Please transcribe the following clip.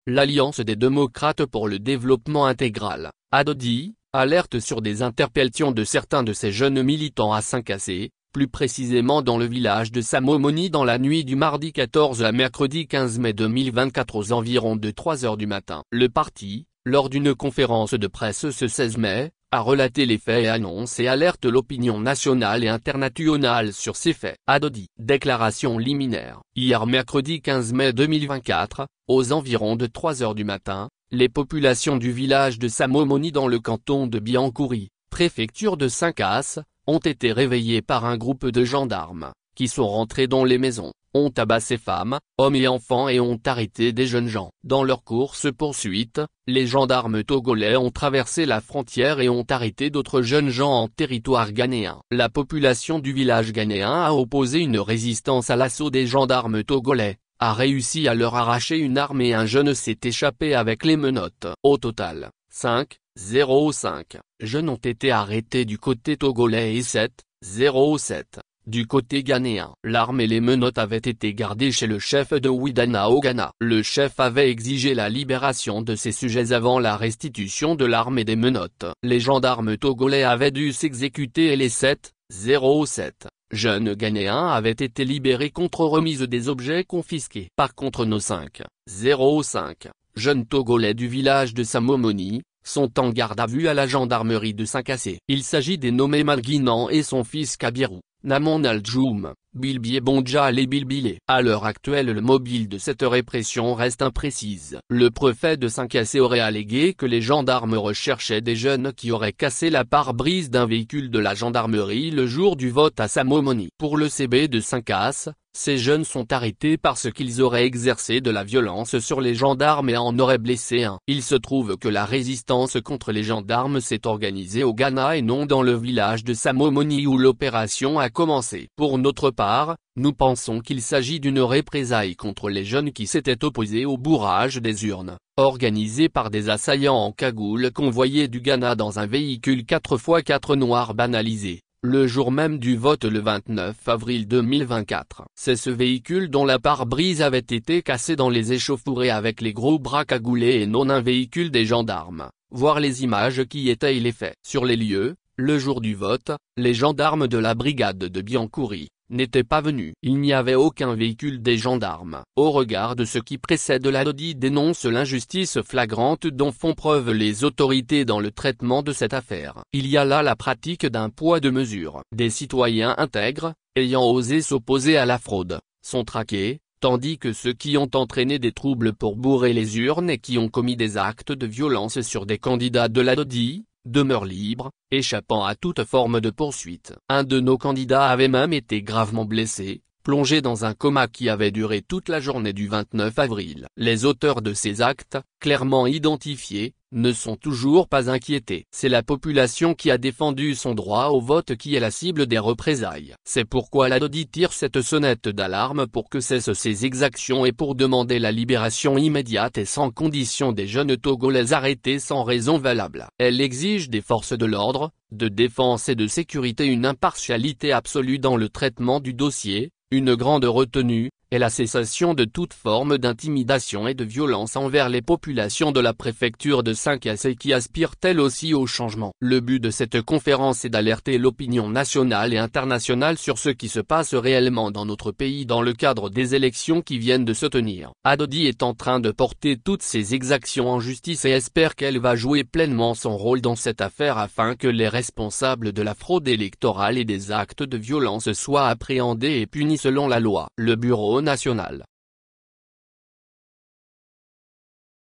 l'Alliance des démocrates pour le développement intégral, ADODI, alerte sur des interpellations de certains de ces jeunes militants à Saint-Cassé, plus précisément dans le village de Samomoni dans la nuit du mardi 14 à mercredi 15 mai 2024 aux environs de 3 h du matin. Le parti, lors d'une conférence de presse ce 16 mai, a relaté les faits et annonce et alerte l'opinion nationale et internationale sur ces faits. ADODI. Déclaration liminaire. Hier mercredi 15 mai 2024, aux environs de 3 h du matin, les populations du village de Samomoni dans le canton de Biancouri, préfecture de Saint-Casse, ont été réveillées par un groupe de gendarmes, qui sont rentrés dans les maisons, ont tabassé femmes, hommes et enfants et ont arrêté des jeunes gens. Dans leur course-poursuite, les gendarmes togolais ont traversé la frontière et ont arrêté d'autres jeunes gens en territoire ghanéen. La population du village ghanéen a opposé une résistance à l'assaut des gendarmes togolais, a réussi à leur arracher une arme et un jeune s'est échappé avec les menottes. Au total, 5 jeunes ont été arrêtés du côté togolais et 7 du côté ghanéen. L'arme et les menottes avaient été gardées chez le chef de Widana au Ghana. Le chef avait exigé la libération de ses sujets avant la restitution de l'arme et des menottes. Les gendarmes togolais avaient dû s'exécuter et les 7 jeunes ghanéens avaient été libérés contre remise des objets confisqués. Par contre nos 5 jeunes togolais du village de Samomoni, sont en garde à vue à la gendarmerie de Saint-Cassé. Il s'agit des nommés Malguinan et son fils Kabirou, Namon Al-Djoum, Bilbié Bonjal et Bilbilé. À l'heure actuelle le mobile de cette répression reste imprécise. Le préfet de Saint-Cassé aurait allégué que les gendarmes recherchaient des jeunes qui auraient cassé la pare-brise d'un véhicule de la gendarmerie le jour du vote à Samomoni. Pour le CB de Saint-Casse, ces jeunes sont arrêtés parce qu'ils auraient exercé de la violence sur les gendarmes et en auraient blessé un. Il se trouve que la résistance contre les gendarmes s'est organisée au Ghana et non dans le village de Samomoni où l'opération a commencé. Pour notre part, nous pensons qu'il s'agit d'une représaille contre les jeunes qui s'étaient opposés au bourrage des urnes, organisé par des assaillants en cagoule convoyés du Ghana dans un véhicule 4x4 noir banalisé, le jour même du vote le 29 avril 2024. C'est ce véhicule dont la pare-brise avait été cassée dans les échauffourées avec les gros bras cagoulés et non un véhicule des gendarmes. Voir les images qui étayent les faits. Sur les lieux, le jour du vote, les gendarmes de la brigade de Biancouri n'étaient pas venus. Il n'y avait aucun véhicule des gendarmes. Au regard de ce qui précède, l'ADODI dénonce l'injustice flagrante dont font preuve les autorités dans le traitement de cette affaire. Il y a là la pratique d'un poids de mesure. Des citoyens intègres, ayant osé s'opposer à la fraude, sont traqués, tandis que ceux qui ont entraîné des troubles pour bourrer les urnes et qui ont commis des actes de violence sur des candidats de l'ADODI, demeure libre, échappant à toute forme de poursuite. Un de nos candidats avait même été gravement blessé, plongé dans un coma qui avait duré toute la journée du 29 avril. Les auteurs de ces actes, clairement identifiés, ne sont toujours pas inquiétés. C'est la population qui a défendu son droit au vote qui est la cible des représailles. C'est pourquoi l'ADODI tire cette sonnette d'alarme pour que cessent ces exactions et pour demander la libération immédiate et sans condition des jeunes Togolais arrêtés sans raison valable. Elle exige des forces de l'ordre, de défense et de sécurité une impartialité absolue dans le traitement du dossier, une grande retenue, et la cessation de toute forme d'intimidation et de violence envers les populations de la préfecture de Saint-Cassé qui aspirent elles aussi au changement. Le but de cette conférence est d'alerter l'opinion nationale et internationale sur ce qui se passe réellement dans notre pays dans le cadre des élections qui viennent de se tenir. ADODI est en train de porter toutes ces exactions en justice et espère qu'elle va jouer pleinement son rôle dans cette affaire afin que les responsables de la fraude électorale et des actes de violence soient appréhendés et punis selon la loi. Le Bureau national